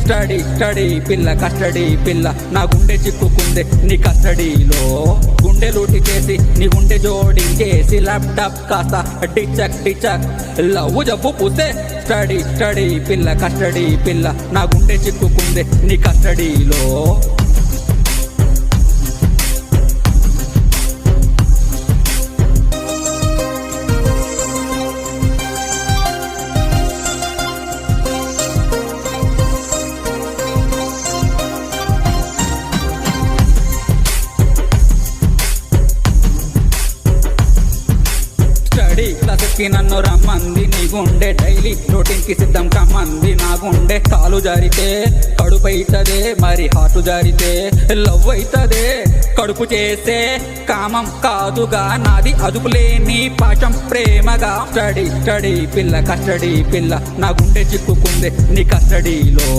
study study పిల్ల custody పిల్ల నా గుండె చిక్కుకుందే నీ కస్టడీలో గుండె లూటి చేసి నీ గుండె జోడించేసి ల్యాప్టాప్ కాస్త టిచక్ టిచక్ లవ్ జబ్బు పూస్తే స్టడీ స్టడీ పిల్ల కస్టడీ పిల్ల నా గుండె చిక్కుకుందే నీ కస్టడీలో క్లాసెస్కి నన్ను రమ్మంది నీ గుండె డైలీ రొటీన్కి సిద్ధం కమ్మంది నా గుండె కాలు జారితే కడుపు అవుతుంది మరి హాటు జారితే లవ్ అవుతుంది కడుపు చేసే కామం కాదుగా నాది అదుపులేని పాఠం ప్రేమగా స్టడీ స్టడీ పిల్ల కస్టడీ పిల్ల నా గుండె చిక్కుకుందే నీ కస్టడీలో